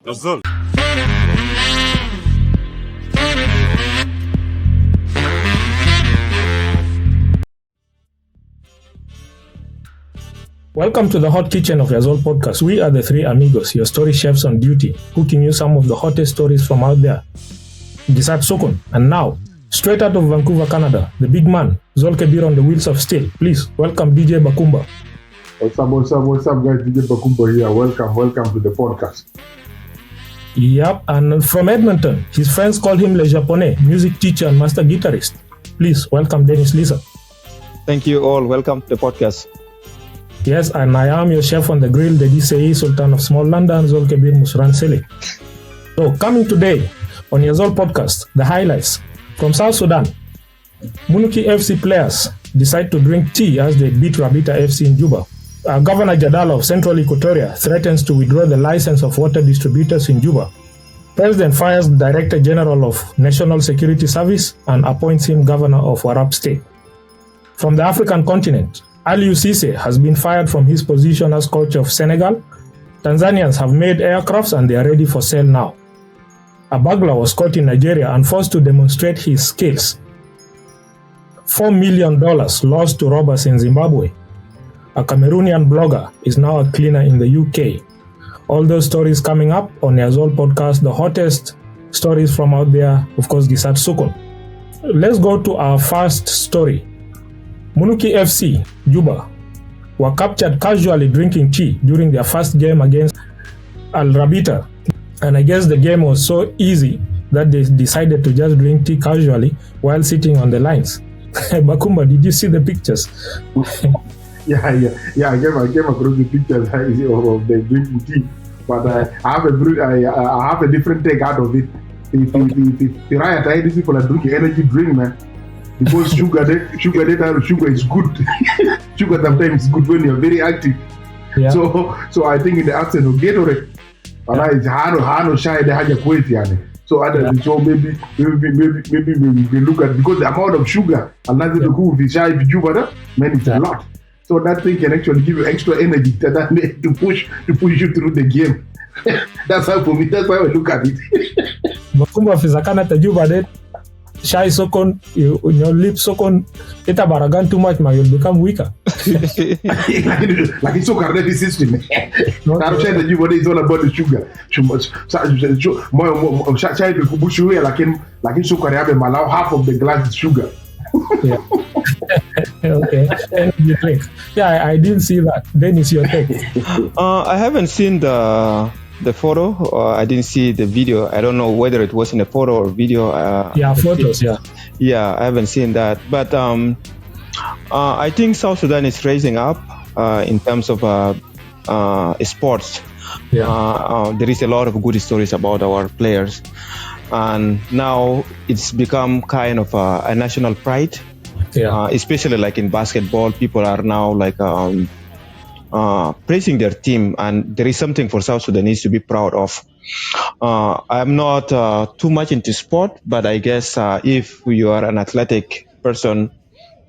Yazol. Welcome to the Hot Kitchen of Yazol Podcast. We are the three amigos, your story chefs on duty, cooking you some of the hottest stories from out there. Sot Sukun. And now, straight out of Vancouver, Canada, the big man, Zol on the wheels of steel. Please welcome DJ Bakumba. What's up, guys? DJ Bakumba here. Welcome to the podcast. Yep, and from Edmonton, his friends call him Le Japonais, music teacher and master guitarist. Please welcome Dennis Lissa. Thank you all. Welcome to the podcast. Yes, and I am your chef on the grill, Dedi Seyi, Sultan of Small London, Zol Musran Sele. So, coming today on Yazol Podcast, the highlights from South Sudan. Munuki FC players decide to drink tea as they beat Rabita FC in Juba. Governor Jelda of Central Equatoria threatens to withdraw the license of water distributors in Juba. President fires Director General of National Security Service and appoints him Governor of Warab State. From the African continent, Aliou Cisse has been fired from his position as coach of Senegal. Tanzanians have made aircrafts and they are ready for sale now. A burglar was caught in Nigeria and forced to demonstrate his skills. $4 million lost to robbers in Zimbabwe. A Cameroonian blogger is now a cleaner in the UK. All those stories coming up on Yazol Podcast, the hottest stories from out there, of course, Sot Sukun. Let's go to our first story. Munuki FC, Juba, were captured casually drinking tea during their first game against Al Rabita. And I guess the game was so easy that they decided to just drink tea casually while sitting on the lines. Bakumba, did you see the pictures? Yeah. I came across the pictures of them drinking tea, but I have a different take out of it. If Ryan tried these people are drinking energy drink, man, because sugar is good. Sugar sometimes is good when you're very active. Yeah. So I think in the absence of Gatorade, it's hard shy the haja quality yani. So maybe we look at, because the amount of sugar and nothing to cool with shy Juba, man, it's a lot. So that thing can actually give you extra energy to push you through the game. That's how, for me, that's why I look at it. Bakumba fizakana tajuba de shy sokon, your lips sokon, ita baragan too much, you'll become weaker. Like it's so cardiac system. That shy tajuba is all about the sugar. Shy kubushu like so cardiac allow half of the glass is sugar. Yeah. Okay. And you think? Yeah, I didn't see that. Dennis, your take. I haven't seen the photo. I didn't see the video. I don't know whether it was in a photo or video. Photos. Yeah. Yeah, I haven't seen that. But I think South Sudan is raising up in terms of sports. Yeah. There is a lot of good stories about our players, and now it's become kind of a national pride. Yeah. Especially like in basketball, people are now like praising their team, and there is something for South Sudanese to be proud of. I'm not too much into sport, but I guess if you are an athletic person,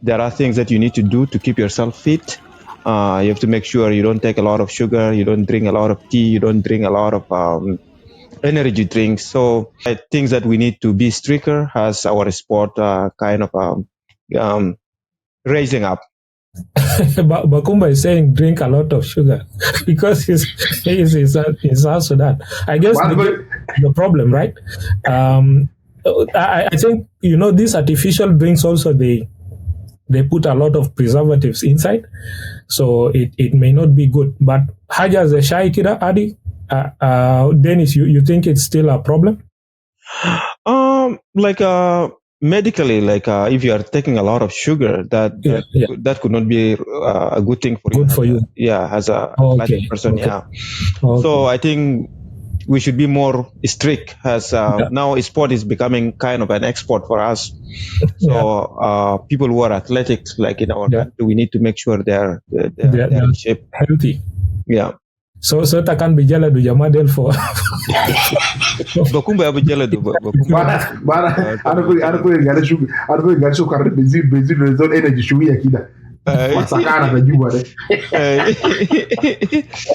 there are things that you need to do to keep yourself fit. You have to make sure you don't take a lot of sugar, you don't drink a lot of tea, you don't drink a lot of energy drinks. So things that we need to be stricter as our sport kind of raising up. Bakumba is saying drink a lot of sugar because he's in South Sudan. I guess the problem, right? I think these artificial drinks also they put a lot of preservatives inside, so it may not be good. But Haja as a shy kida Adi, Dennis, you think it's still a problem? Medically, if you are taking a lot of sugar, that could not be a good thing for you. Good for you. Yeah, as a athletic person. Okay. Yeah. Okay. So I think we should be more strict as now sport is becoming kind of an export for us. So people who are athletic, like in our country, we need to make sure they're in shape, healthy. Yeah. So takan bijala du jamadel for. Bakumba bijala du. Bara anapo gari sugar benzin result energy shuia kida. Masakana na Juba.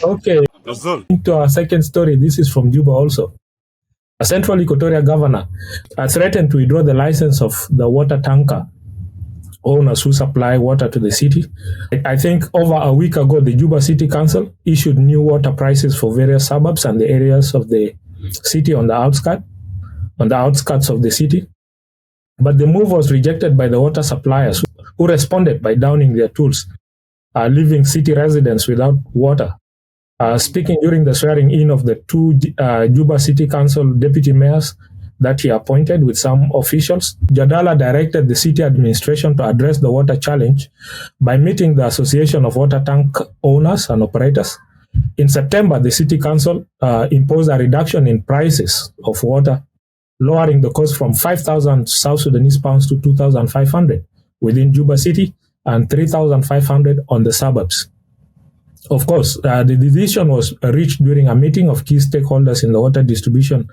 Okay. Into our second story, this is from Juba also. A Central Equatoria governor threatened to withdraw the license of the water tanker owners who supply water to the city. I think over a week ago, the Juba City Council issued new water prices for various suburbs and the areas of the city on the outskirts of the city. But the move was rejected by the water suppliers who responded by downing their tools, leaving city residents without water. Speaking during the swearing-in of the two Juba City Council deputy mayors that he appointed with some officials, Jadala directed the city administration to address the water challenge by meeting the Association of Water Tank Owners and Operators. In September, the city council imposed a reduction in prices of water, lowering the cost from 5,000 South Sudanese pounds to 2,500 within Juba City and 3,500 on the suburbs. Of course, the decision was reached during a meeting of key stakeholders in the water distribution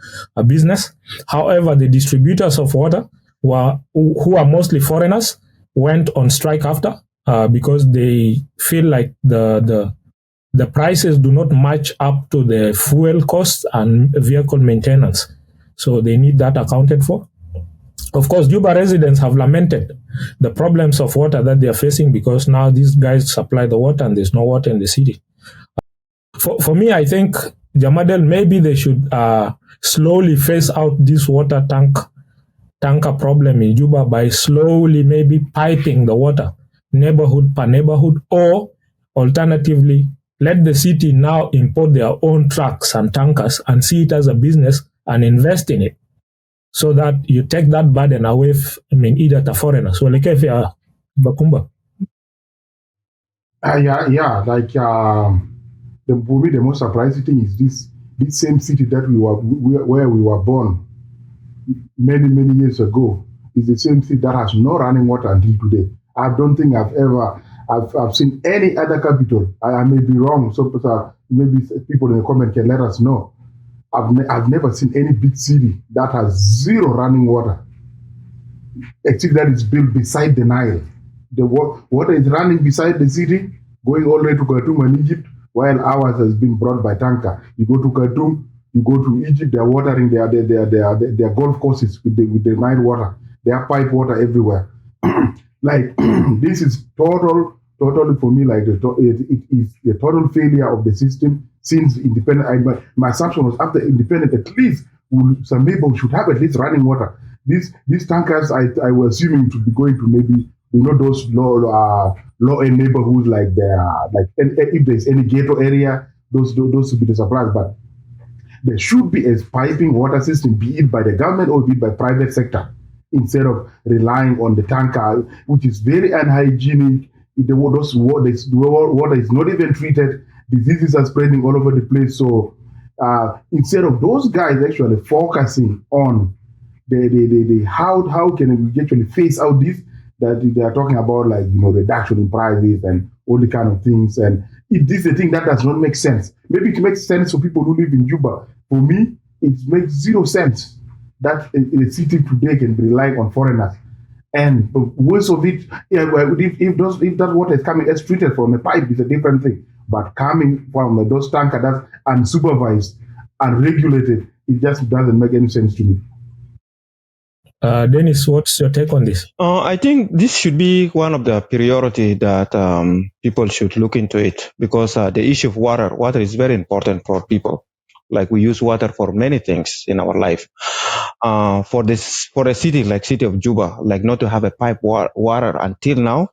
business. However, the distributors of water, who are mostly foreigners, went on strike after because they feel like the prices do not match up to the fuel costs and vehicle maintenance. So they need that accounted for. Of course, Juba residents have lamented the problems of water that they are facing because now these guys supply the water and there's no water in the city. For me, I think, Jamadel, maybe they should slowly phase out this water tanker problem in Juba by slowly maybe piping the water neighborhood per neighborhood, or alternatively, let the city now import their own trucks and tankers and see it as a business and invest in it, so that you take that burden away, either to foreigners. So, like if you're Bakumba. For me, the most surprising thing is this same city that where we were born many years ago is the same city that has no running water until today. I don't think I've seen any other capital. I may be wrong, so maybe people in the comment can let us know. I've never seen any big city that has zero running water. A city that is built beside the Nile. The water is running beside the city, going all the way to Khartoum and Egypt, while ours has been brought by tanker. You go to Khartoum, you go to Egypt, they're watering their golf courses with the Nile water. They have pipe water everywhere. Like, this is totally for me, like it is a total failure of the system since independent. My assumption was after independence, at least some people should have at least running water. These tankers, I was assuming to be going to maybe, those low-end neighborhoods, and if there's any ghetto area, those would be the surprise. But there should be a piping water system, be it by the government or be it by private sector, instead of relying on the tanker, which is very unhygienic. The water is not even treated. Diseases are spreading all over the place. So instead of those guys actually focusing on the how can we actually phase out this, that they are talking about, like, reduction in prices and all the kind of things. And if this is a thing that does not make sense, maybe it makes sense for people who live in Juba. For me, it makes zero sense that a city today can be relying on foreigners. And worst of it, if that water is coming as treated from a pipe, it's a different thing. But coming from those tankers that's unsupervised, unregulated, it just doesn't make any sense to me. Dennis, what's your take on this? I think this should be one of the priority that people should look into it, because the issue of water is very important for people. Like, we use water for many things in our life. For a city like city of Juba, like, not to have a pipe water until now,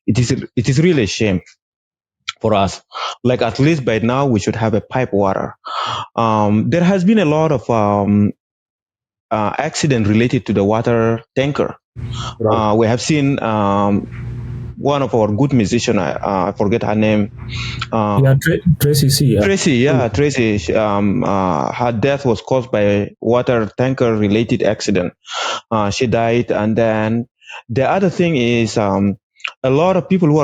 it is really a shame for us. Like, at least by now we should have a pipe water. There has been a lot of accident related to the water tanker. Right. We have seen one of our good musician, I forget her name. Tracy C. Tracy. Her death was caused by a water tanker related accident. She died. And then the other thing is a lot of people who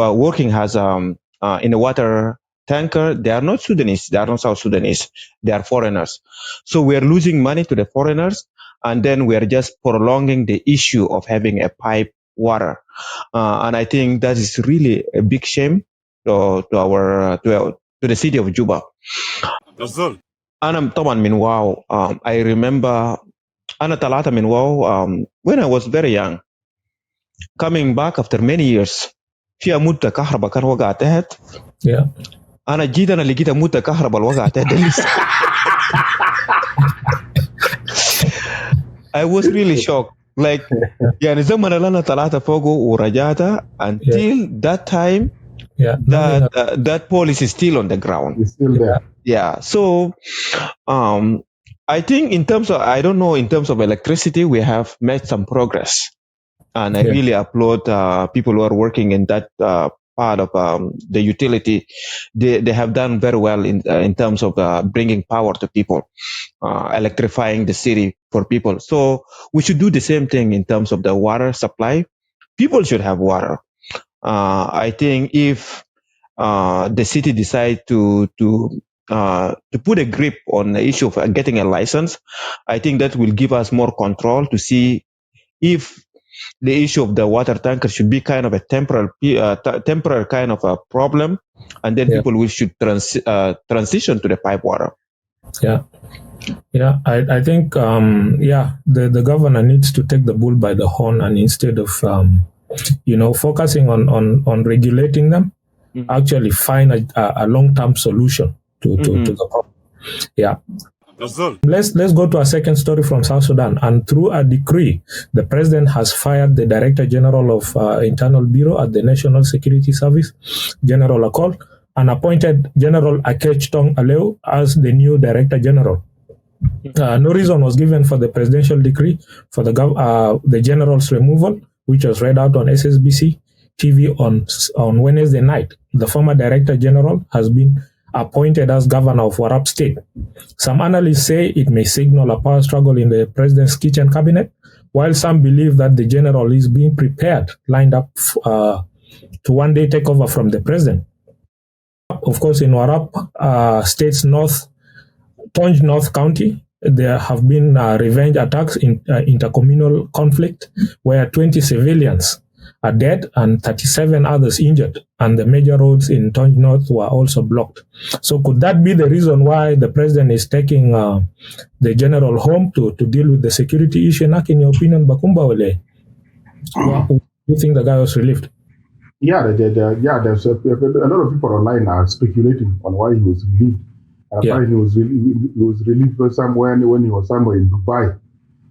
are working as in a water tanker, they are not Sudanese, they are not South Sudanese, they are foreigners. So we are losing money to the foreigners, and then we are just prolonging the issue of having a pipe water. And I think that is really a big shame to to the city of Juba. Yazol. أنا طبعا من واو. I remember أنا طلعت من واو when I was very young. Coming back after many years. في مدة كهرباء كان وقع تحت. Yeah. أنا جيت أنا لقيت مدة كهرباء الوقع تحت لسه. I was really shocked. Like يعني زمن اللي أنا طلعت فوقه ورجعت until that time. Yeah. That police is still on the ground. It's still there. Yeah. So I think in terms of electricity, we have made some progress. And I really applaud people who are working in that part of the utility. They have done very well in terms of bringing power to people, electrifying the city for people. So we should do the same thing in terms of the water supply. People should have water. I think if the city decide to put a grip on the issue of getting a license, I think that will give us more control to see if the issue of the water tanker should be kind of a temporary kind of a problem, and then people should transition to the pipe water. Yeah, I think the governor needs to take the bull by the horn, and instead of focusing on regulating them, actually find a long-term solution to the problem. Yeah. Let's go to a second story from South Sudan. And through a decree, the president has fired the Director General of Internal Bureau at the National Security Service, General Akol, and appointed General Akech Tong Aleu as the new Director General. No reason was given for the presidential decree for the general's removal, which was read out on SSBC TV on Wednesday night. The former Director General has been appointed as governor of Warab State. Some analysts say it may signal a power struggle in the president's kitchen cabinet, while some believe that the general is being prepared, lined up to one day take over from the president. Of course, in Warab State's Tonj North County, there have been revenge attacks in intercommunal conflict where 20 civilians are dead and 37 others injured, and the major roads in Tonj North were also blocked. So could that be the reason why the president is taking the general home to deal with the security issue? In your opinion, Bakumba, do you think the guy was relieved? Yeah, there's a lot of people online are speculating on why he was relieved. Apparently he was relieved somewhere when he was somewhere in Dubai.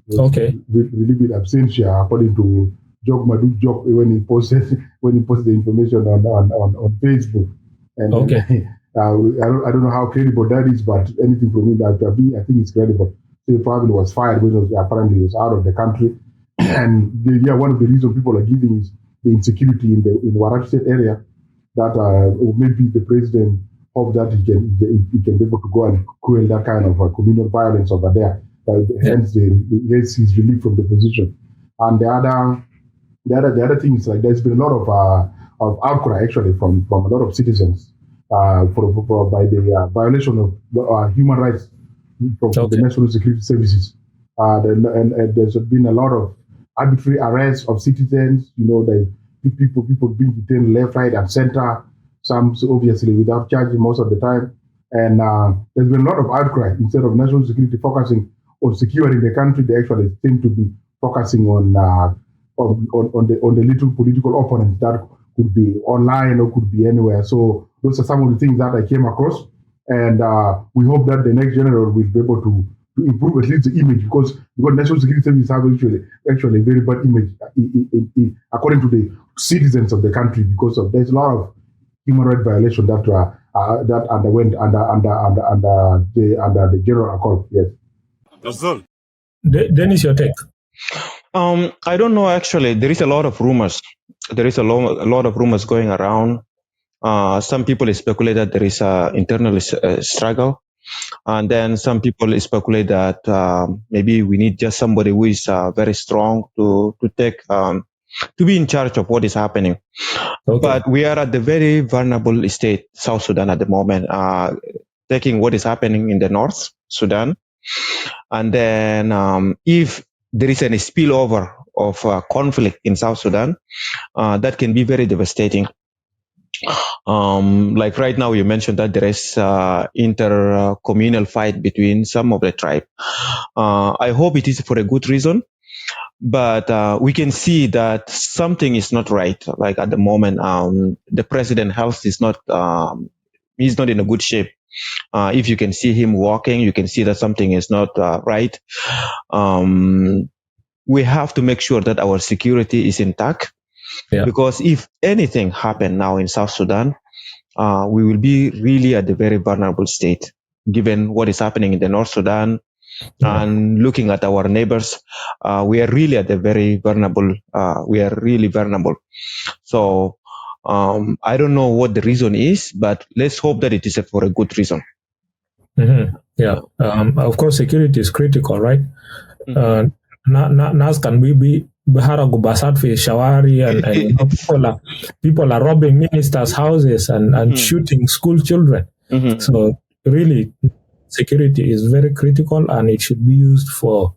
Relieved in absentia, according to Jog when he posted the information on Facebook. And I don't know how credible that is, but anything from him, I think it's credible. So he probably was fired because apparently he was out of the country. And one of the reasons people are giving is the insecurity in Warab State area, that maybe the president hope that he can be able to go and quell that kind of communal violence over there. Hence he's relieved from the position. And the other thing is, like, there's been a lot of outcry actually from a lot of citizens by the violation of human rights from the National Security Services. And there's been a lot of arbitrary arrests of citizens. People being detained left, right, and center. Some obviously without charging most of the time. And there's been a lot of outcry. Instead of national security focusing on securing the country, they actually seem to be focusing on the little political opponents that could be online or could be anywhere. So those are some of the things that I came across. And we hope that the next general will be able to improve at least the image, because national security services have actually a very bad image according to the citizens of the country, because there's a lot of human rights violation that underwent under the general accord. Yes. Dennis, your take? I don't know. Actually, there is a lot of rumors. There is a lot of rumors going around. Some people speculate that there is an internal struggle, and then some people speculate that maybe we need just somebody who is very strong to take to be in charge of what is happening. But we are at the very vulnerable state, South Sudan, at the moment, taking what is happening in the North Sudan. And then if there is any spillover of conflict in South Sudan, that can be very devastating. Like right now, you mentioned that there is inter-communal fight between some of the tribe. I hope it is for a good reason, but we can see that something is not right. Like at the moment, the president health is not, he's not in a good shape. If you can see him walking, you can see that something is not right. We have to make sure that our security is intact. Yeah. Because if anything happened now in South Sudan, we will be really at a very vulnerable state, given what is happening in the North Sudan. And looking at our neighbors, we are really at a very vulnerable. We are really vulnerable. So I don't know what the reason is, but let's hope that it is for a good reason. Mm-hmm. Yeah. Of course, security is critical, right? Nas can we be Bahara Gubasat fi Shawari and you know, people are robbing ministers' houses and shooting school children. So really, security is very critical, and it should be used for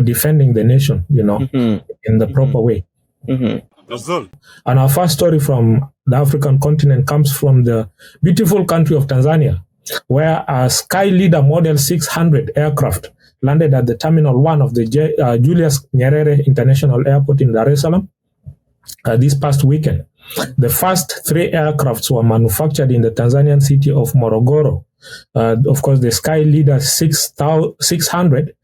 defending the nation, you know, in the proper way. And our first story from the African continent comes from the beautiful country of Tanzania, where a Sky Leader Model 600 aircraft landed at the Terminal 1 of the Julius Nyerere International Airport in Dar es Salaam this past weekend. The first 3 aircrafts were manufactured in the Tanzanian city of Morogoro. Of course, the Sky Leader 600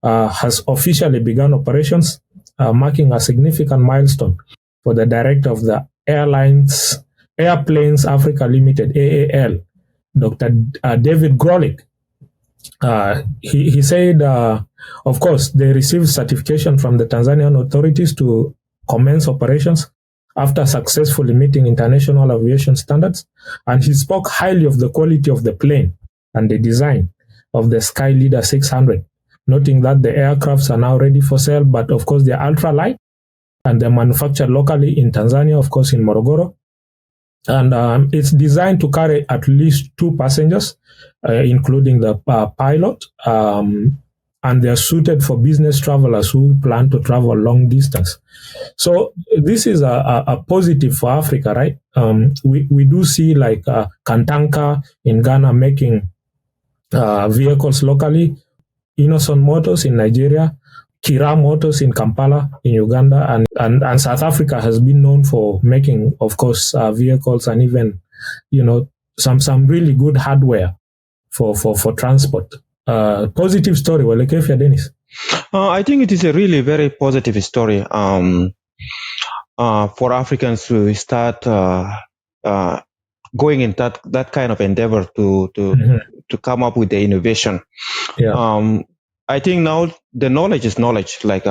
has officially begun operations, marking a significant milestone for the director of the Airplanes Africa Limited, AAL, Dr. David Gorle. He said, of course, they received certification from the Tanzanian authorities to commence operations after successfully meeting international aviation standards. And he spoke highly of the quality of the plane and the design of the Sky Leader 600, noting that the aircrafts are now ready for sale, but of course they're ultralight and they're manufactured locally in Tanzania, of course in Morogoro. And it's designed to carry at least 2 passengers, including the pilot, and they're suited for business travelers who plan to travel long distance. So this is a positive for Africa, right? We do see like Kantanka in Ghana making vehicles locally, Innocent Motors in Nigeria, Kira Motors in Kampala in Uganda, and South Africa has been known for making, of course, vehicles and even, you know, some really good hardware for transport. Positive story. Well, okay, Dennis. I think it is a really very positive story for Africans to start going in that kind of endeavor to come up with the innovation. Yeah. I think now the knowledge is knowledge. Like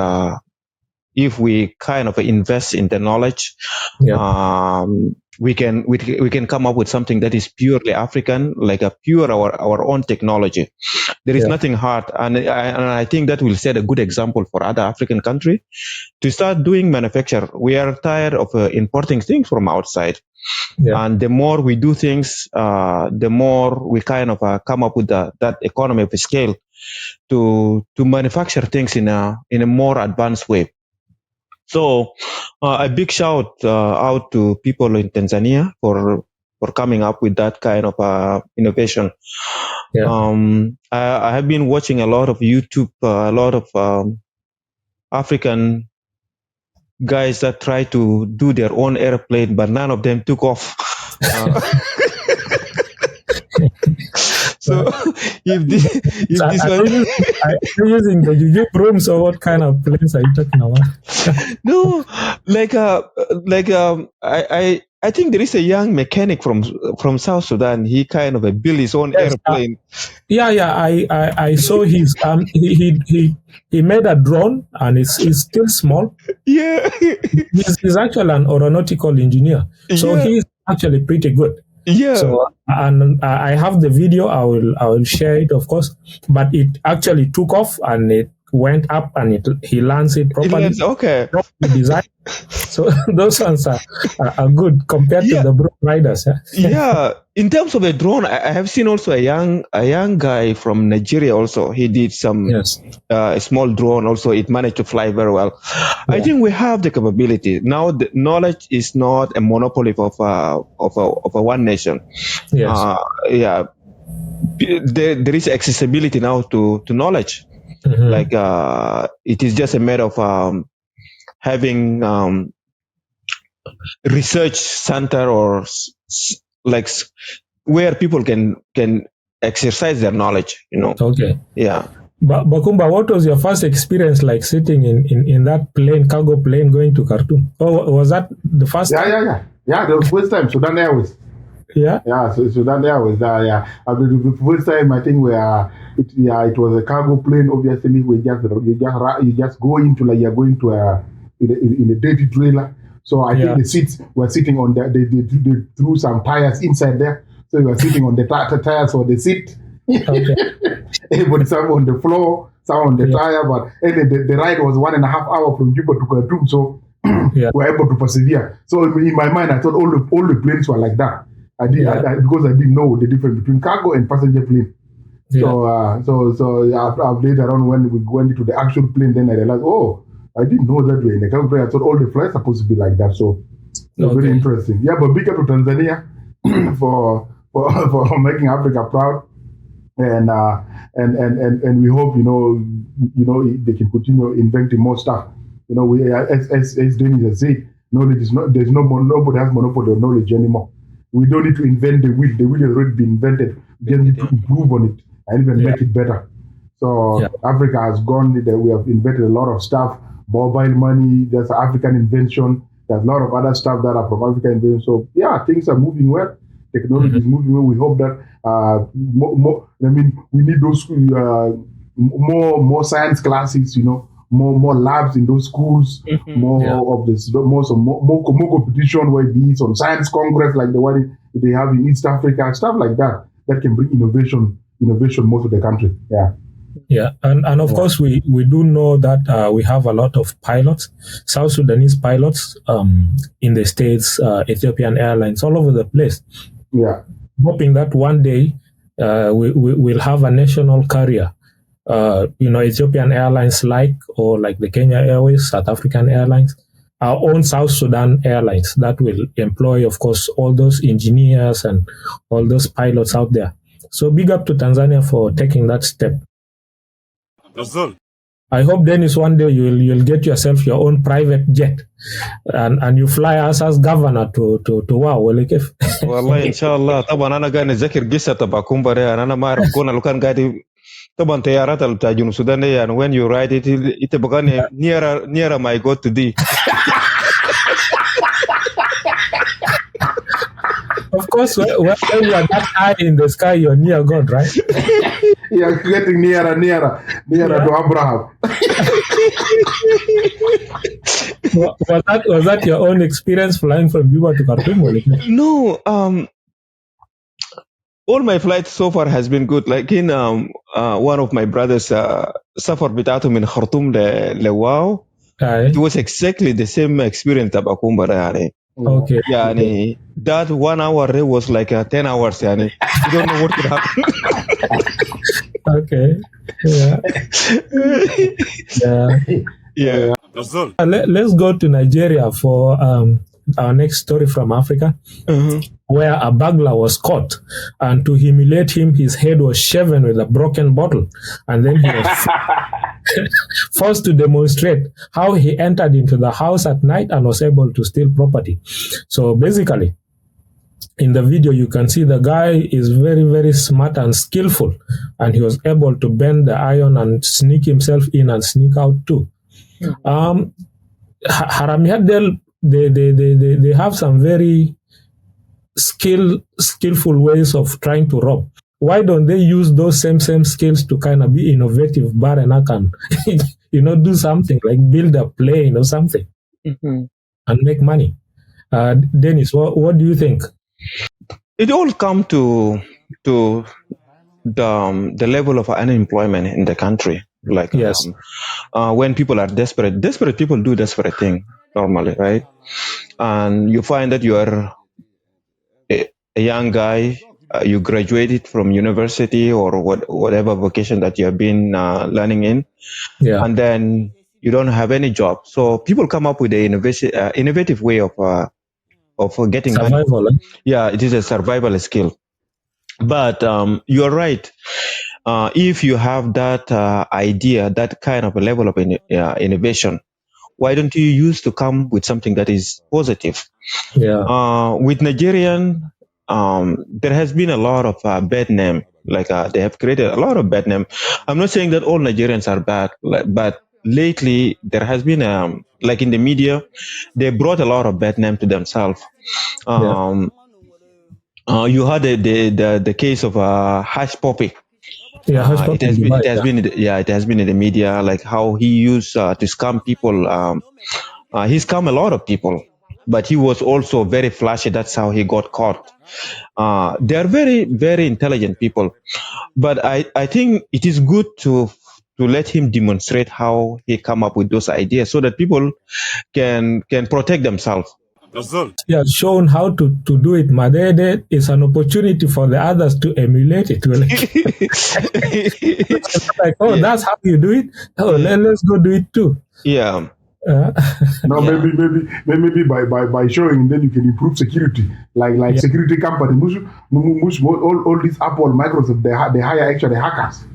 if we kind of invest in the knowledge, we can come up with something that is purely African, like a pure our own technology. There is nothing hard, and I think that will set a good example for other African countries to start doing manufacture. We are tired of importing things from outside, and the more we do things, the more we kind of come up with that economy of scale to manufacture things in a more advanced way. So a big shout out to people in Tanzania for coming up with that kind of innovation. I have been watching a lot of YouTube, a lot of African guys that try to do their own airplane, but none of them took off. So if this are you using the Juju brooms, or what kind of planes are you talking about? No, I think there is a young mechanic from South Sudan. He kind of built his own airplane. I saw his he made a drone, and it's still small. Yeah, he's actually an aeronautical engineer, so he's actually pretty good. Yeah. So and I have the video. I will share it, of course. But it actually took off, and went up and he lands it properly. Okay. Design. So those ones are good compared to the broom riders. Yeah. In terms of a drone, I have seen also a young guy from Nigeria also. He did some a small drone also. It managed to fly very well. I think we have the capability. Now the knowledge is not a monopoly of a one nation. Yes. There is accessibility now to knowledge. Mm-hmm. Like it is just a matter of having research center or like where people can exercise their knowledge. Okay. Yeah. But Bakumba, what was your first experience like sitting in that cargo plane going to Khartoum? Oh, was that the first time? Yeah, the first time, Sudan Airways. Yeah? Yeah, so Sudan Airways, yeah. I mean, the first time, I think it was a cargo plane, obviously, you just go into, like, you're going to in a dirty trailer. So I think the seats were sitting on they threw some tires inside there. So you were sitting on the tires for the seat. Okay. Everybody, some on the floor, some on the tire, but the ride was 1.5 hours from Juba to Khartoum, so we're able to persevere. So in my mind, I thought all the planes were like that. Because I didn't know the difference between cargo and passenger plane. Yeah. So after later on, when we went into the actual plane, then I realized, I didn't know that way in the cargo plane. I thought all the flights are supposed to be like that. So very interesting. Yeah, but big up to Tanzania for making Africa proud. And we hope they can continue inventing more stuff. We as Dennis has said, knowledge is not nobody has monopoly on knowledge anymore. We don't need to invent the wheel. The wheel has already been invented. We just need to improve on it and even make it better. So Africa has gone. We have invented a lot of stuff. Mobile money. There's African invention. There's a lot of other stuff that are from African invention. So things are moving well. Technology is moving well. We hope that we need those more science classes. More labs in those schools. More of this. More competition, where it be some science congress like the one they have in East Africa, stuff like that. That can bring innovation most of the country. Yeah, and of course we do know that we have a lot of pilots, South Sudanese pilots, in the States, Ethiopian Airlines, all over the place. Yeah, hoping that one day we'll have a national carrier. Ethiopian Airlines or like the Kenya Airways, South African Airlines, our own South Sudan Airlines that will employ, of course, all those engineers and all those pilots out there. So big up to Tanzania for taking that step. Yazol. I hope, Dennis, one day you'll get yourself your own private jet and you fly us as governor to wow ولا كيف؟ والله ان شاء الله. طبعا انا قاعد نذكر قصه باكومبا ده، انا ما اعرف كون لو كان قاعد طبعا طيارات بتاع جنوب السودان دي، يعني when you ride it بقى nearer my god to thee. Of course, when you are that high in the sky, you're near God, right? You're getting nearer to Abraham. Was that your own experience flying from Juba to Khartoum? No, all my flights so far has been good. Like in one of my brothers سافر بتاعته من خرطوم لواو. It was exactly the same experience that Bakumba يعني. Okay. يعني that 1 hour was like 10 hours يعني. You don't know what could happen. Okay. Yeah. Let's go to Nigeria for our next story from Africa, where a burglar was caught, and to humiliate him, his head was shaven with a broken bottle, and then he was forced to demonstrate how he entered into the house at night and was able to steal property. So basically, in the video, you can see the guy is very, very smart and skillful, and he was able to bend the iron and sneak himself in and sneak out too. Haramiyadel, they have some very skillful ways of trying to rob. Why don't they use those same skills to kind of be innovative, and do something like build a plane or something and make money? Dennis, what do you think? It all comes to the level of unemployment in the country. Like Yes. when people are desperate people do desperate thing normally, right? And you find that you are a young guy, you graduated from university or whatever vocation that you have been learning in, Yeah. and then you don't have any job. So people come up with a innovative way of getting money. Survival. Yeah, it is a survival skill. But you're right. If you have that idea, that kind of a level of innovation, why don't you use to come with something that is positive? Yeah. With Nigerian, there has been a lot of bad name. Like they have created a lot of bad name. I'm not saying that all Nigerians are bad, but lately there has been like in the media, they brought a lot of bad name to themselves. You had the case of Hash Poppy. Yeah. Hush It has been it has been in the media, like how he used to scam people. He scammed a lot of people, but he was also very flashy. That's how he got caught. They are very, very intelligent people, but I think it is good to let him demonstrate how he come up with those ideas so that people can protect themselves. Yazol. Yeah, shown how to do it. Madede is an opportunity for the others to emulate it. Like, oh, Yeah. that's how you do it. Oh, let's go do it too. Yeah. Now Yeah. maybe by showing, then you can improve security. Like Yeah. security company, all these Apple, Microsoft, they hire actually hackers.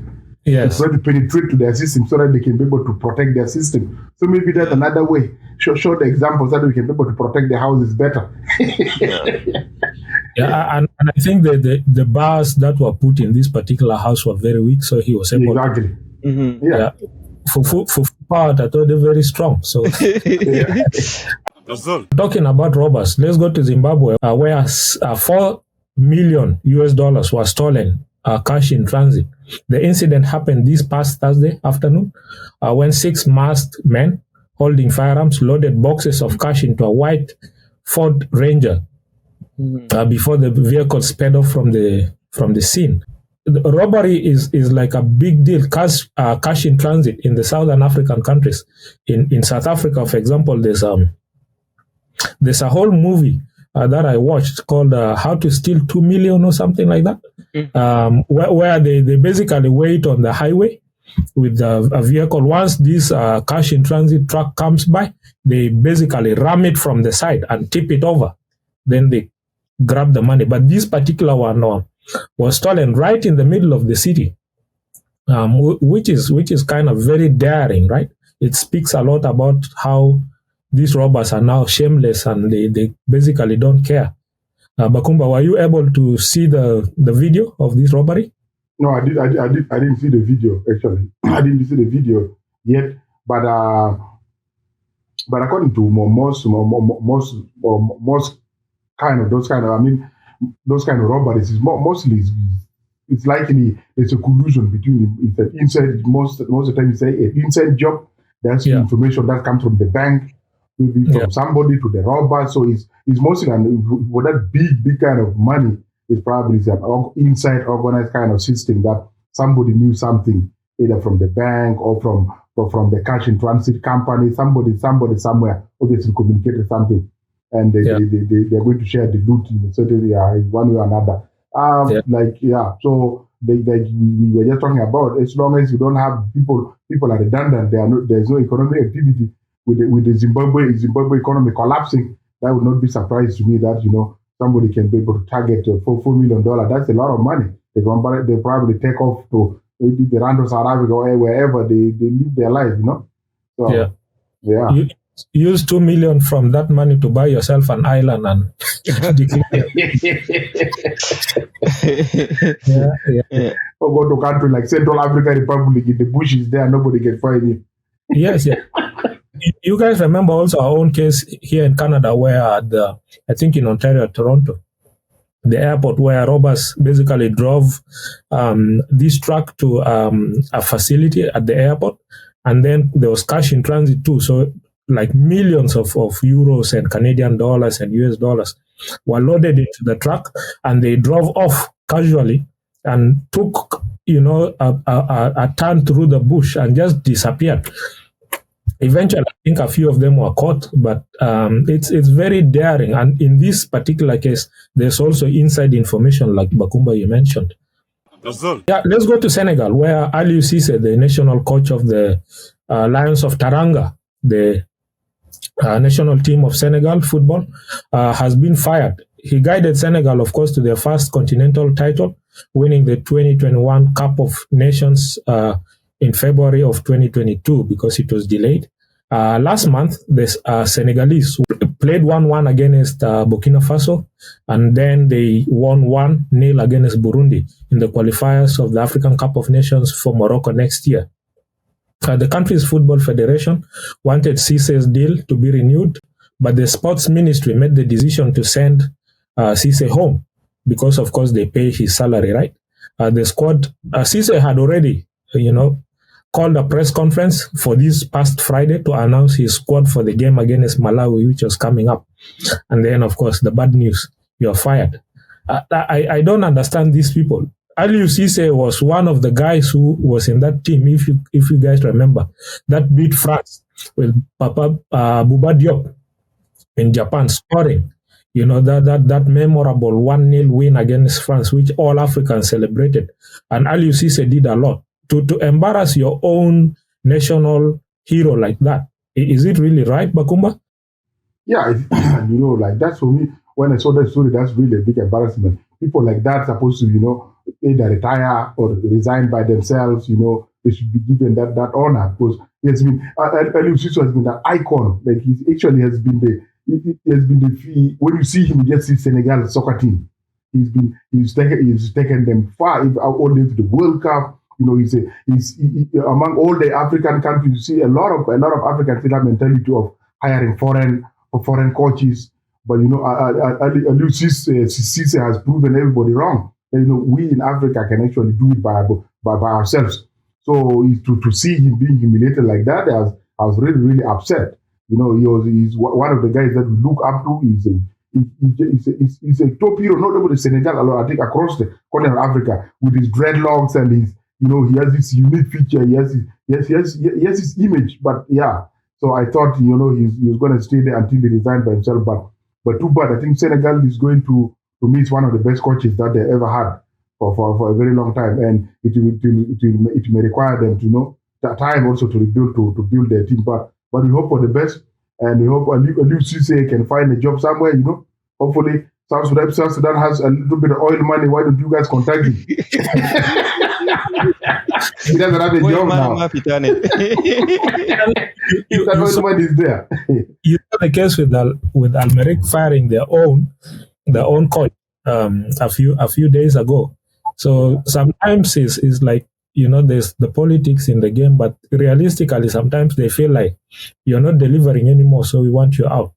Yes. Try to penetrate to their system so that they can be able to protect their system. So maybe that's another way. Show the examples that we can be able to protect the houses better. Yeah, and I think the bars that were put in this particular house were very weak, so he was able. Exactly. Yeah. Yeah. For power, I thought they're very strong. So Yazol. talking about robbers, let's go to Zimbabwe, where $4 million was stolen, cash in transit. The incident happened this past Thursday afternoon when 6 masked men holding firearms loaded boxes of cash into a white Ford Ranger before the vehicle sped off from the scene. The robbery is like a big deal. Cash in transit in the Southern African countries. In South Africa, for example, there's a whole movie that I watched called How to Steal 2 Million or something like that, where they basically wait on the highway with a vehicle. Once this cash in transit truck comes by, they basically ram it from the side and tip it over. Then they grab the money. But this particular one was stolen right in the middle of the city, which is kind of very daring, right? It speaks a lot about how these robbers are now shameless and they basically don't care. Bakumba, were you able to see the video of this robbery? No, I didn't see the video actually. I didn't see the video yet, but according to most kind of those kind of robberies is mostly it's likely there's a collusion between it's an inside most of the time you say an inside job. There's information that comes from the bank, maybe from somebody to the robber. So it's mostly for that big kind of money. It's probably an inside organized kind of system that somebody knew something either from the bank or from the cash in transit company. Somebody somewhere obviously communicated something, and they're going to share the loot in a certain one way or another. So we were just talking about, as long as you don't have people are redundant, there's no economic activity with the Zimbabwe economy collapsing. That would not be surprised to me that somebody can be able to target $4 million. That's a lot of money. They probably take off to the land of South Africa or wherever they live their life. So You use 2 million from that money to buy yourself an island and or go to a country like Central African Republic in the bushes there, nobody can find you. Yes. You guys remember also our own case here in Canada where I think in Ontario, Toronto, the airport where robbers basically drove this truck to a facility at the airport, and then there was cash in transit too. So like millions of euros and Canadian dollars and US dollars were loaded into the truck, and they drove off casually and took turned through the bush and just disappeared. Eventually, I think a few of them were caught, but it's very daring. And in this particular case, there's also inside information, like Bakumba you mentioned. Yazol. Yeah, let's go to Senegal, where Aliou Cisse, the national coach of the Lions of Teranga, the national team of Senegal football, has been fired. He guided Senegal, of course, to their first continental title, winning the 2021 Cup of Nations in February of 2022 because it was delayed. Last month, the Senegalese played 1-1 against Burkina Faso, and then they won 1-0 against Burundi in the qualifiers of the African Cup of Nations for Morocco next year. The country's football federation wanted Cisse's deal to be renewed, but the sports ministry made the decision to send Cisse home because, of course, they pay his salary, right? The squad, Cisse had already, called a press conference for this past Friday to announce his squad for the game against Malawi, which was coming up. And then, of course, the bad news, you're fired. I don't understand these people. Aliou Cisse was one of the guys who was in that team, if you guys remember, that beat France with Papa Bouba Diop in Japan, scoring, that memorable 1-0 win against France, which all Africans celebrated. And Aliou Cisse did a lot. To embarrass your own national hero like that, is it really right, Bakumba? Yeah, like that's for me, when I saw that story, that's really a big embarrassment. People like that supposed to, either retire or resign by themselves, they should be given that honor, because he has been, Aliou Cisse has been an icon. Like he actually has been when you see him, you just see Senegal soccer team. He's taken them far, all the way to the World Cup. He's among all the African countries. You see a lot of Africans still have mentality of hiring foreign coaches. But Aliou Cisse has proven everybody wrong. That, we in Africa can actually do it by ourselves. So to see him being humiliated like that, I was really, really upset. He's one of the guys that we look up to. He's a top hero, not only Senegal alone, I think across the continent of Africa, with his dreadlocks and his, he has this unique feature. He has his image. But yeah, so I thought, he was going to stay there until he resigned by himself. But too bad. I think Senegal is going to meet one of the best coaches that they ever had for a very long time, and it may require them to that time also to rebuild to build their team. But we hope for the best, and we hope Aliou Cisse can find a job somewhere. Hopefully South Sudan has a little bit of oil money. Why don't you guys contact him? He doesn't have a job now. That oil money is there. You know the case with Almeric firing their own coach a few days ago. So sometimes it's like, there's the politics in the game, but realistically sometimes they feel like you're not delivering anymore, so we want you out.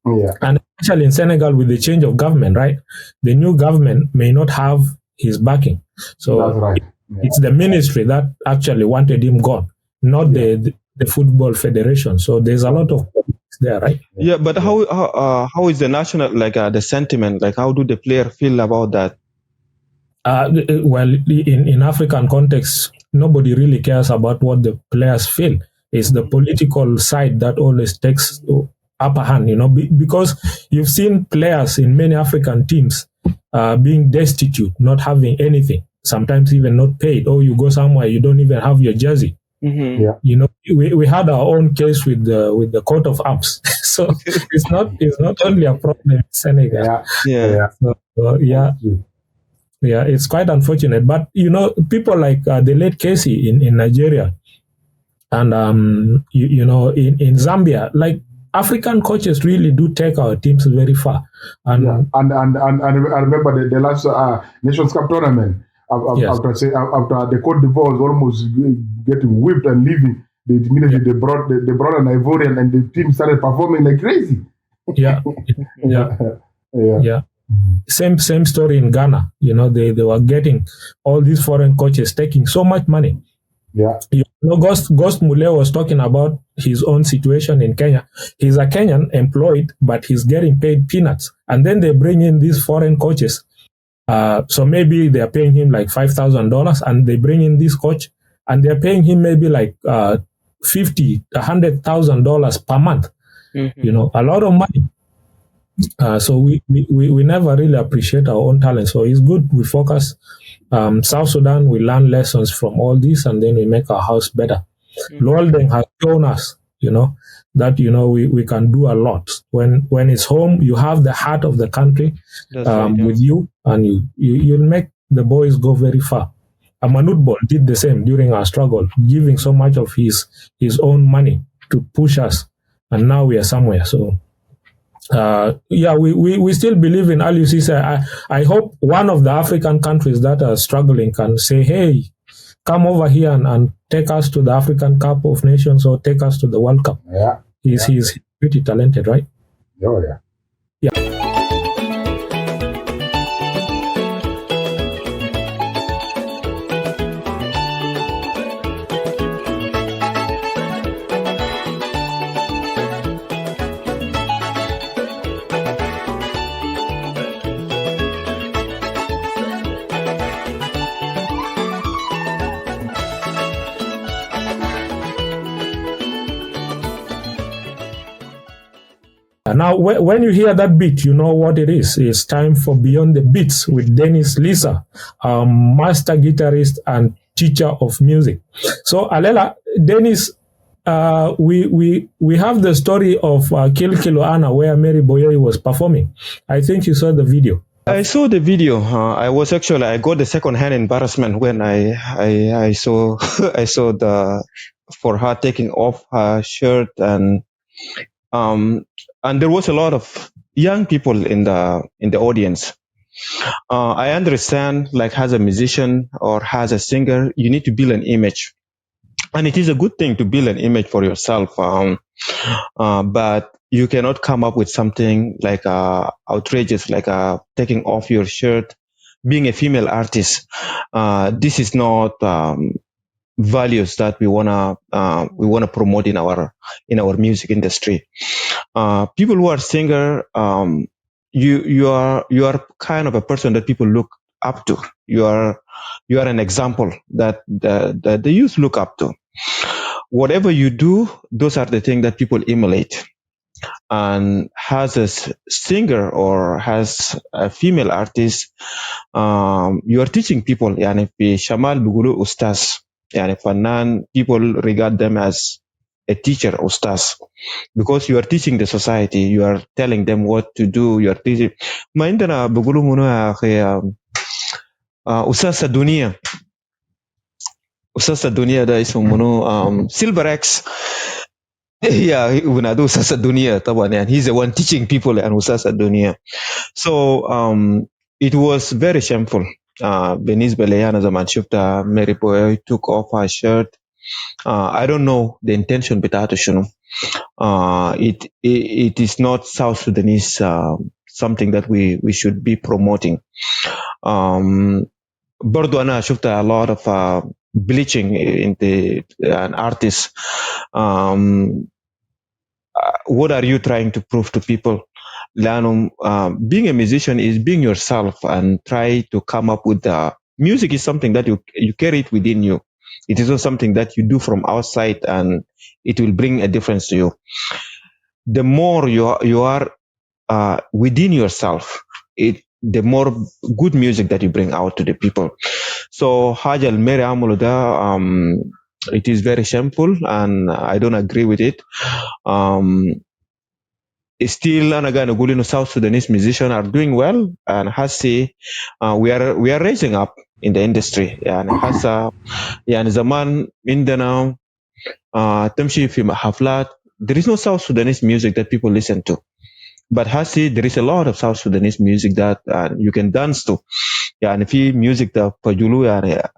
Yeah. And especially in Senegal with the change of government, right? The new government may not have his backing. So that's right. Yeah. It's the ministry that actually wanted him gone, not the football federation. So there's a lot of politics there, right? Yeah, but how is the national, the sentiment? Like, how do the player feel about that? Well, in African context, nobody really cares about what the players feel. It's the political side that always takes upper hand, because you've seen players in many African teams being destitute, not having anything, sometimes even not paid, or you go somewhere, you don't even have your jersey. Mm-hmm. Yeah. We had our own case with the coat of arms. So it's not only a problem in Senegal. Yeah. So, yeah, it's quite unfortunate. But people like the late Casey in Nigeria, and in Zambia, like African coaches really do take our teams very far. And I remember the last Nations Cup tournament. After the Cote d'Ivoire was almost getting whipped and leaving, immediately they brought an Ivorian, and the team started performing like crazy. Yeah. Same story in Ghana. They were getting all these foreign coaches taking so much money. Yeah. Ghost Mulee was talking about his own situation in Kenya. He's a Kenyan employed, but he's getting paid peanuts. And then they bring in these foreign coaches So maybe they're paying him like $5,000 and they bring in this coach and they're paying him maybe like $100,000 per month. A lot of money. So we never really appreciate our own talent. So it's good we focus. South Sudan, we learn lessons from all this and then we make our house better. Lolden has shown us, that, we can do a lot. When it's home, you have the heart of the country with you and you'll make the boys go very far. Manutbol did the same during our struggle, giving so much of his own money to push us. And now we are somewhere. So, we still believe in Alucisa. I hope one of the African countries that are struggling can say, hey, come over here and take us to the African Cup of Nations or take us to the World Cup. Yeah. He's pretty talented, right? Oh, yeah. Yeah. Now, when you hear that beat, you know what it is. It's time for Beyond the Beats with Dennis Lissa, master guitarist and teacher of music. So, Alela, Dennis, we have the story of Kilkiloana where Mary Boye was performing. I think you saw the video. I saw the video. I got the second-hand embarrassment when I saw for her taking off her shirt and there was a lot of young people in the audience. I understand, like as a musician or as a singer, you need to build an image, and it is a good thing to build an image for yourself. But you cannot come up with something like outrageous, like taking off your shirt. Being a female artist, this is not values that we wanna promote in our music industry. People who are singer, you are kind of a person that people look up to. You are an example that the youth look up to. Whatever you do, those are the things that people emulate. And as a singer or as a female artist, you are teaching people. Yani fi Shamal bugulu ustaz. Yani fanan, people regard them as a teacher, ustaz, because you are teaching the society. You are telling them what to do. You are teaching. Ma indana bugulu muno ya ustaz sa dunia. Ustaz sa dunia da ismu muno Silver X. Yeah, unadu ustaz sa dunia taban, and he's the one teaching people and ustaz sa dunia. So it was very shameful. بالنسبة لي أنا زمان شفت ماري بوي took off her shirt. I don't know the intention بتاعته شنو. It is not South Sudanese something that we should be promoting. برضو أنا شفت a lot of bleaching in an artist. What are you trying to prove to people? Being a musician is being yourself and try to come up with music is something that you carry it within you. It is not something that you do from outside and it will bring a difference to you. The more you are within yourself, the more good music that you bring out to the people. So Hajal Mary Amuluda, it is very shameful and I don't agree with it. Still, Anagana South Sudanese musicians are doing well, and Hasi, we are raising up in the industry. And Hasa, yani zaman indana tamshi fi haflat. There is no South Sudanese music that people listen to, but Hasi, there is a lot of South Sudanese music that you can dance to. Yeah, and if you music the Pajulu,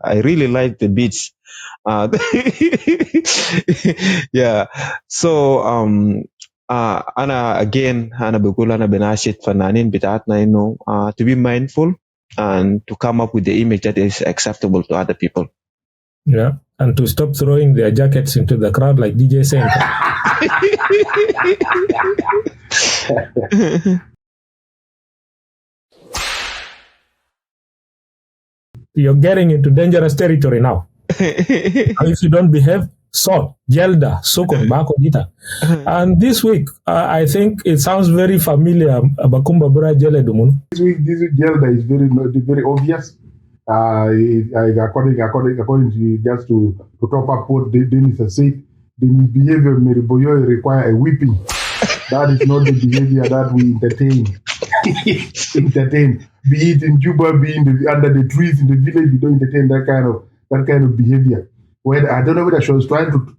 I really like the beats. Yeah, so أنا بقول أنا بناشد فنانين بتاعتنا إنه to be mindful and to come up with the image that is acceptable to other people. Yeah, and to stop throwing their jackets into the crowd like DJ Senka. you're getting into dangerous territory now. If you don't behave, Sot, Jelda, Sukun, Bakumba. And this week, I think it sounds very familiar. Bakumba Bura Jelda Dumun. This week, Jelda is very obvious. According to just to top up what Dennis has said, the behavior of Meriboyo require a whipping. That is not the behavior that we entertain. Be it in Juba, be under the trees in the village, we don't entertain that kind of behavior. When I don't know whether she was trying to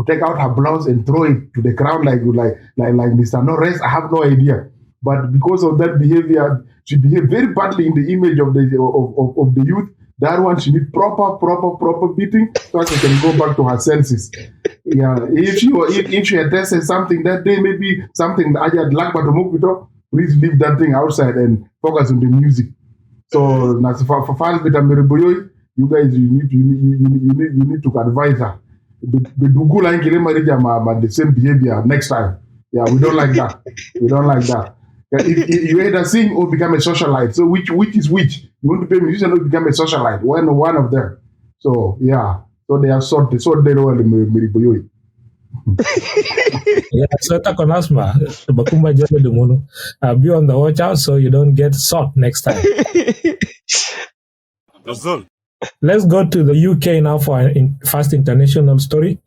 take out her blouse and throw it to the crowd like Mr. No rest, I have no idea. But because of that behavior, she behaved very badly in the image of the youth. That one, she need proper beating so she can go back to her senses. Yeah, if she had tested something that day, maybe something I had lack but to please leave that thing outside and focus on the music. So for fans with Meriboyo, you guys, you need to advise her. The same behavior next time. Yeah, we don't like that. We don't like that. If you either sing or become a socialite. So which is which? You want to be a musician or become a socialite? One of them. So yeah. So they are sort they know the Meriboyo. Yeah, so Takonasma, Bakumba Jelda Dumun. Be on the watch out so you don't get Sot next time. Yazol. Let's go to the UK now for an first international story,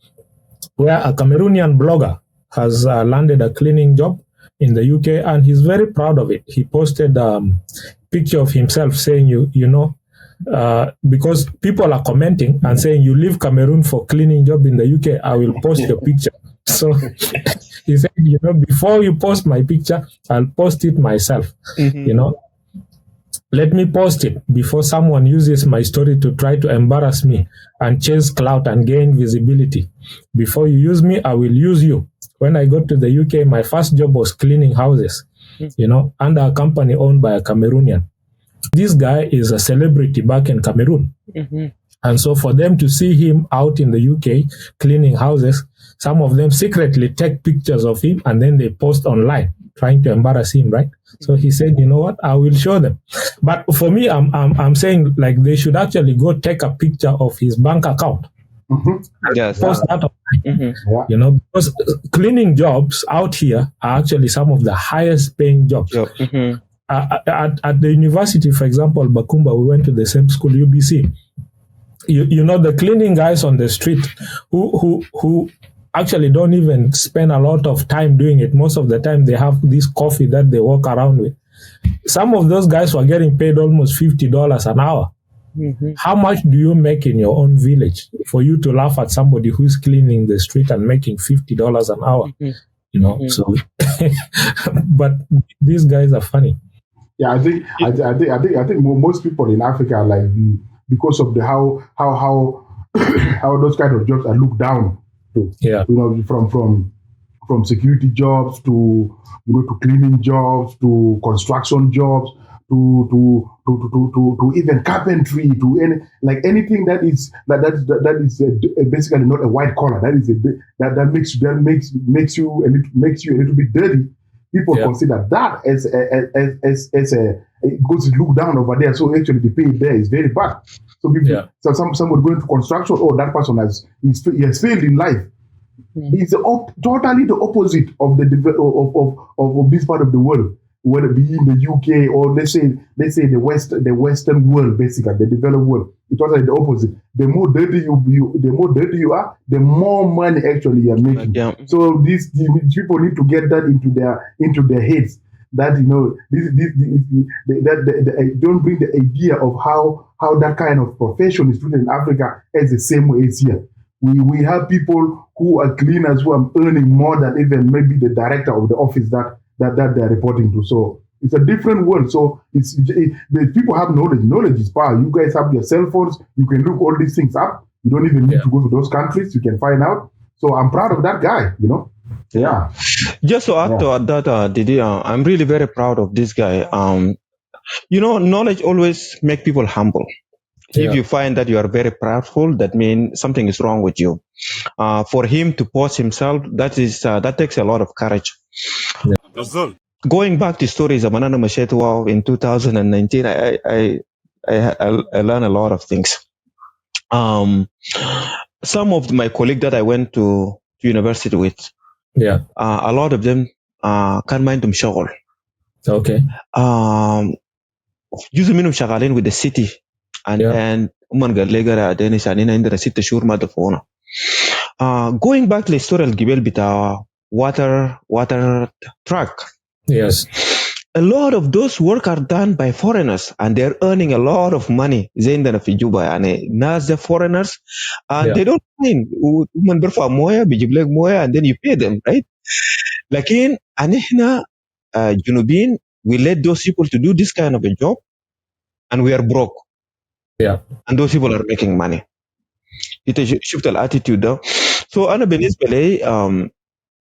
where a Cameroonian blogger has landed a cleaning job in the UK, and he's very proud of it. He posted a picture of himself saying, because people are commenting and saying, you leave Cameroon for cleaning job in the UK, I will post your picture. So he said, before you post my picture, I'll post it myself. Let me post it before someone uses my story to try to embarrass me and chase clout and gain visibility. Before you use me, I will use you. When I got to the UK, my first job was cleaning houses, under a company owned by a Cameroonian. This guy is a celebrity back in Cameroon. And so for them to see him out in the UK cleaning houses, some of them secretly take pictures of him and then they post online trying to embarrass him, right? So he said, you know what, I will show them. But for me, I'm saying like they should actually go take a picture of his bank account. Yes. Post that online. Because cleaning jobs out here are actually some of the highest paying jobs. At the university, for example, Bakumba, we went to the same school, UBC. The cleaning guys on the street who actually don't even spend a lot of time doing it. Most of the time they have this coffee that they walk around with. Some of those guys were getting paid almost $50 an hour. How much do you make in your own village for you to laugh at somebody who's cleaning the street and making $50 an hour? So but these guys are funny. Yeah, I think most people in Africa are like, because of the how those kind of jobs are looked down to. Yeah. From security jobs to cleaning jobs to construction jobs to even carpentry, to anything that is basically not a white collar. That makes you a little bit dirty. People consider that as it goes look down over there. So actually the pay there is very bad. So people, so someone going to construction, that person has failed in life. It's totally the opposite of of this part of the world, whether it be in the UK or let's say the Western world, basically the developed world. It's totally the opposite. The more dirty you are, the more money actually you're making. So these people need to get that into their heads. That don't bring the idea of how that kind of profession is treated in Africa as the same way as here. We have people who are cleaners who are earning more than even maybe the director of the office that they're reporting to. So it's a different world. So the people have knowledge. Knowledge is power. You guys have your cell phones. You can look all these things up. You don't even need to go to those countries. You can find out. So I'm proud of that guy, Yeah. Just to add to that, Didi, I'm really very proud of this guy. Knowledge always makes people humble. If you find that you are very proudful, that means something is wrong with you. For him to post himself, that takes a lot of courage. Going back to stories of Manana Mashetwa in 2019, I learned a lot of things. Some of my colleagues that I went to university with, a lot of them كان ما عندهم شغل. Okay. جزء منهم شغالين with the city and هم قال لي قرا دينيس علينا عندنا 6 شهور ما دفعونا. Going back to the story الجبال بتاع water truck. Yes. A lot of those work are done by foreigners and they're earning a lot of money زي عندنا في جوبا يعني ناس foreigners and they don't mind هم بيرفع مويه بيجيب لك مويه and then you pay them, right? لكن احنا جنوبيين we let those people to do this kind of a job and we are broke. And those people are making money. انت شفت الاتيتيود ده. So انا بالنسبه لي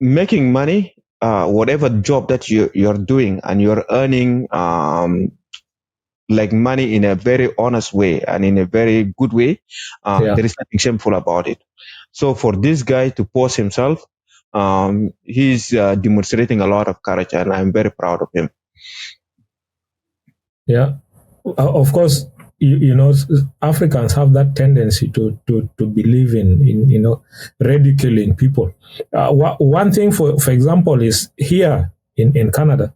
making money whatever job that you're doing and you're earning like money in a very honest way and in a very good way, there is nothing shameful about it. So for this guy to post himself, he's demonstrating a lot of courage and I'm very proud of him. Yeah, of course, you know, Africans have that tendency to believe in ridiculing people. One thing, for example, is here in Canada,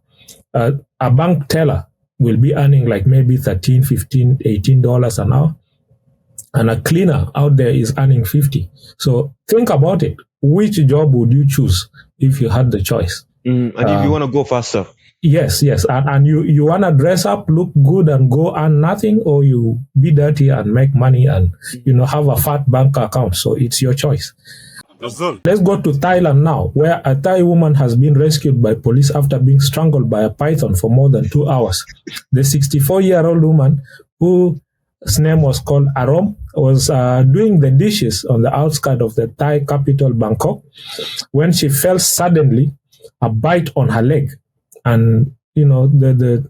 a bank teller will be earning like maybe $13, $15, $18 an hour, and a cleaner out there is earning $50. So think about it. Which job would you choose if you had the choice? And if you want to go faster. Yes. And you want to dress up, look good, and go earn nothing, or you be dirty and make money and, have a fat bank account. So it's your choice. Let's go to Thailand now, where a Thai woman has been rescued by police after being strangled by a python for more than 2 hours. The 64-year-old woman, whose name was called Arom, was doing the dishes on the outskirts of the Thai capital, Bangkok, when she felt suddenly a bite on her leg. And, the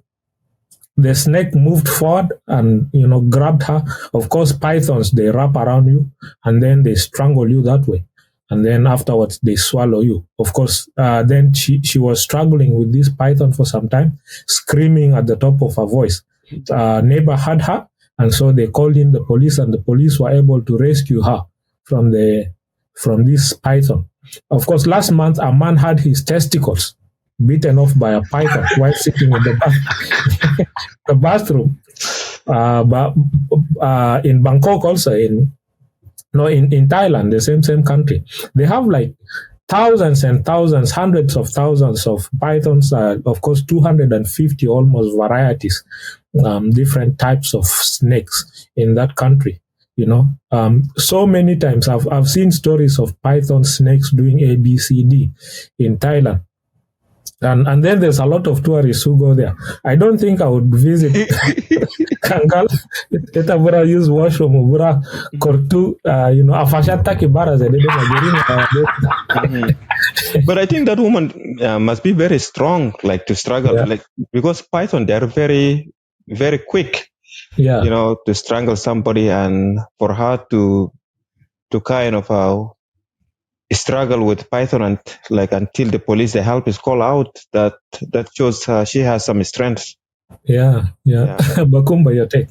snake moved forward and, grabbed her. Of course, pythons, they wrap around you and then they strangle you that way. And then afterwards, they swallow you. Of course, then she was struggling with this python for some time, screaming at the top of her voice. Neighbor heard her, and so they called in the police, and the police were able to rescue her from this python. Of course, last month, a man had his testicles beaten off by a python while sitting in the bathroom. But in Bangkok also, in Thailand, the same country, they have like thousands and thousands, hundreds of thousands of pythons, of course 250 almost varieties, different types of snakes in that country. So many times I've seen stories of python snakes doing A, B, C, D in Thailand. And then there's a lot of tourists who go there. I don't think I would visit Kangal. Ita bura use washroom, bura kortu, afashata kibara zedede majirini. But I think that woman must be very strong, like to struggle, because python, they're very, very quick. To strangle somebody, and for her to kind of struggle with python and until the police, the help is called out, that shows she has some strength. Yeah. Bakumba, your take.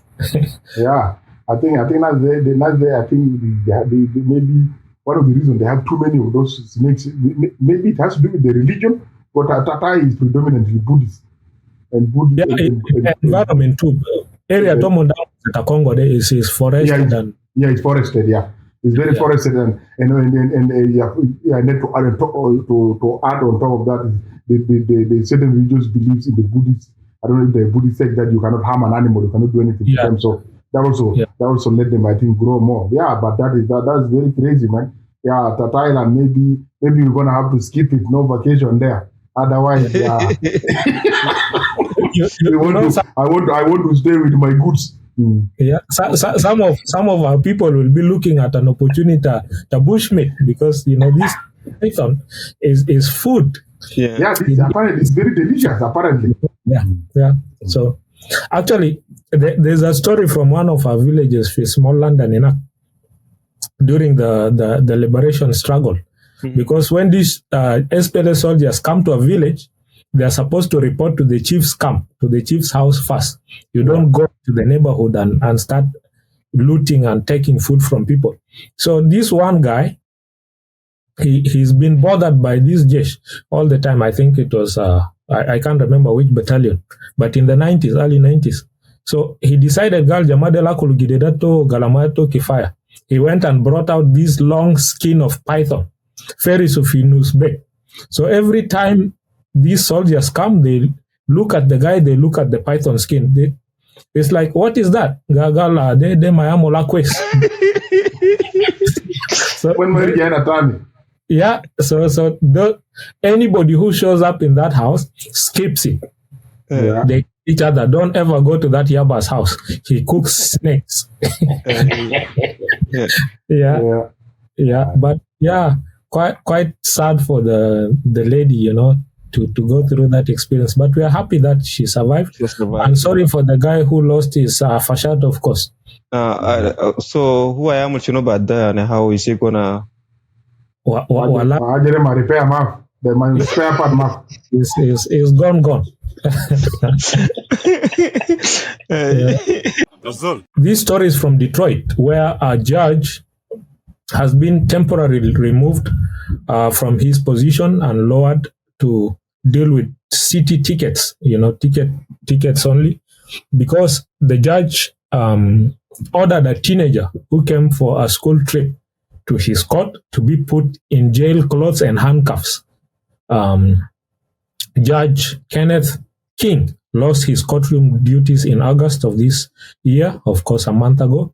I think that's there. I think they maybe one of the reasons they have too many of those snakes. Maybe it has to do with the religion, but Tata is predominantly Buddhist. And Buddhist environment too. Area Tomonda Congo is forested it's forested. It's very forested, and to add on top of that, the certain religious beliefs in the Buddhist. I don't know if the Buddhist said that you cannot harm an animal, you cannot do anything to them. So that also let them, I think, grow more. But that's very crazy, man. Thailand, maybe we're gonna have to skip it. No vacation there. Otherwise, I want to stay with my goods. Some of our people will be looking at an opportunity to bushmeat, because this python is food. Apparently it's very delicious. Apparently, So actually, there's a story from one of our villages, for small London, during the liberation struggle, because when these SPLA soldiers come to a village, they are supposed to report to the chief's camp, to the chief's house first. You don't go to the neighborhood and start looting and taking food from people. So this one guy, he's been bothered by this jesh all the time. I think it was, I can't remember which battalion, but in the 90s, early 90s. So he decided, Gal Jamadela Kulugidedato Galamato Kifaya. He went and brought out this long skin of python, Feris of Inusbe. So every time these soldiers come, they look at the guy, they look at the python skin. It's like, what is that? Gagala, de mayamola quest. So yeah, so anybody who shows up in that house skips it. Yeah. They each other. Don't ever go to that Yaba's house. He cooks snakes. Yeah. But yeah, quite sad for the lady, you know, to go through that experience. But we are happy that she survived. And sorry for the guy who lost his fashat, of course. So who I am, you know, about that and how is he gonna? Repair map. The spare part map is gone. This story is from Detroit, where a judge has been temporarily removed from his position and lowered to deal with city tickets, you know, tickets only, because the judge ordered a teenager who came for a school trip to his court to be put in jail clothes and handcuffs. Judge Kenneth King lost his courtroom duties in August of this year, of course, a month ago.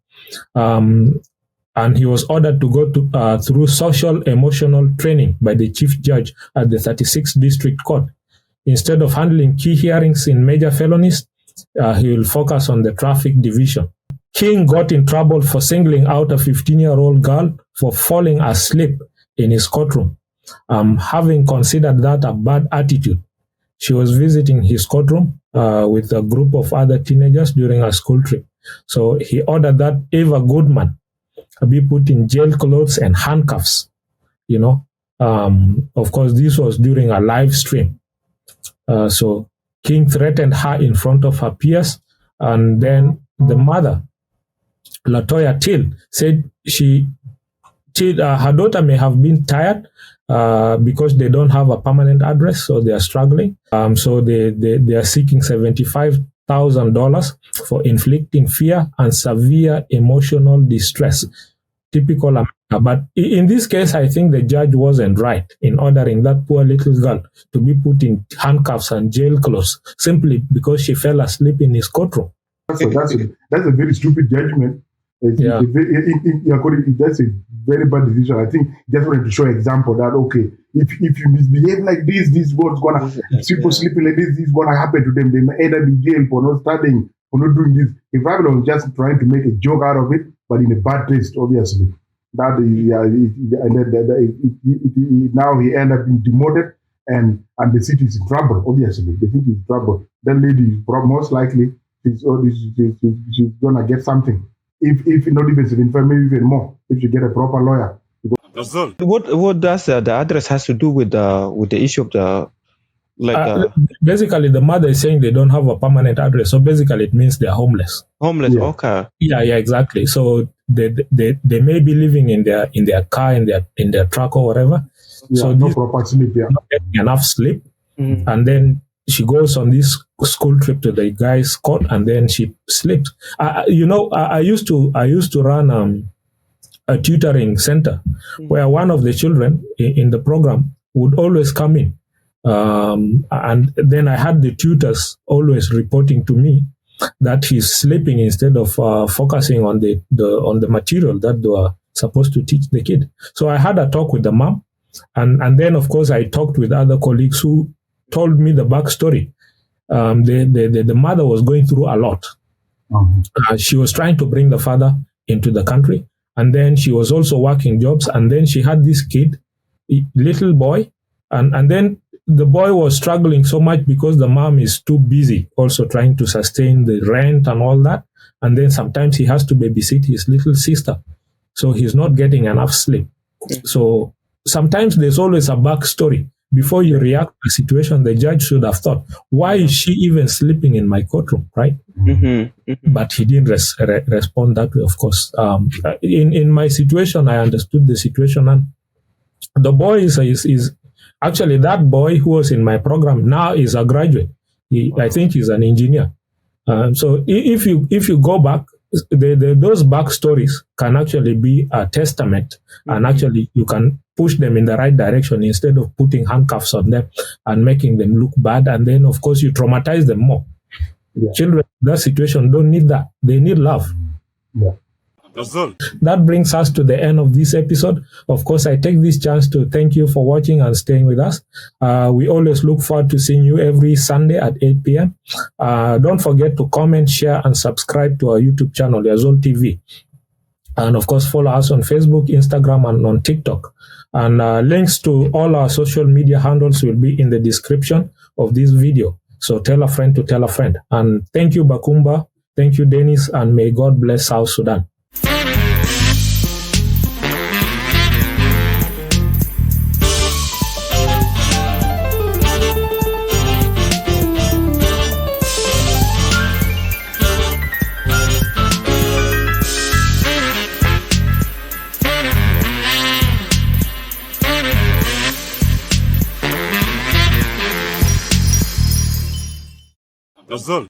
And he was ordered to go through social emotional training by the chief judge at the 36th District Court. Instead of handling key hearings in major felonies, he will focus on the traffic division. King got in trouble for singling out a 15-year-old girl for falling asleep in his courtroom, having considered that a bad attitude. She was visiting his courtroom with a group of other teenagers during a school trip. So he ordered that Eva Goodman be put in jail clothes and handcuffs. You know, of course, this was during a live stream. So King threatened her in front of her peers, and then the mother, Latoya Till, said her daughter may have been tired because they don't have a permanent address, so they are struggling. So they are seeking $75,000 for inflicting fear and severe emotional distress. Typical America. But in this case, I think the judge wasn't right in ordering that poor little girl to be put in handcuffs and jail clothes simply because she fell asleep in his courtroom. That's a very stupid judgment. That's a very bad decision. I think just wanted to show an example that, okay, if you misbehave like this is what's going to, people sleeping like this is going to happen to them. They may end up in jail for not studying, for not doing this. If I was just trying to make a joke out of it, but in a bad taste, obviously. Now he ended up being demoted, and the city is in trouble, obviously. The city is in trouble. That lady is most likely she's going to get something. If not even even more, if you get a proper lawyer. What does the address has to do with the issue of the basically the mother is saying they don't have a permanent address, so basically it means they're homeless. Okay. Yeah, exactly. So they may be living in their car, in their truck or whatever. Yeah, so no proper sleep. Yeah, not getting enough sleep, and then she goes on this school trip to the guy's court, and then she sleeps. I used to run a tutoring center where one of the children in the program would always come in, and then I had the tutors always reporting to me that he's sleeping instead of focusing on the material that they were supposed to teach the kid. So I had a talk with the mom, and then of course I talked with other colleagues who told me the backstory. The mother was going through a lot. She was trying to bring the father into the country, and then she was also working jobs, and then she had this kid, little boy, and then the boy was struggling so much because the mom is too busy also trying to sustain the rent and all that, and then sometimes he has to babysit his little sister, so he's not getting enough sleep. So sometimes there's always a backstory before you react to a situation, the judge should have thought, why is she even sleeping in my courtroom, right? But he didn't respond that way, of course. In my situation, I understood the situation, and the boy is actually, that boy who was in my program now is a graduate. I think he's an engineer. So if you go back, those backstories can actually be a testament, and actually you can push them in the right direction instead of putting handcuffs on them and making them look bad. And then, of course, you traumatize them more. Yeah. Children in that situation don't need that. They need love. Yeah. Yazol. That brings us to the end of this episode. Of course, I take this chance to thank you for watching and staying with us. We always look forward to seeing you every Sunday at 8 p.m. Don't forget to comment, share, and subscribe to our YouTube channel, Yazol TV. And of course, follow us on Facebook, Instagram, and on TikTok. And links to all our social media handles will be in the description of this video. So tell a friend to tell a friend. And thank you, Bakumba. Thank you, Dennis. And may God bless South Sudan.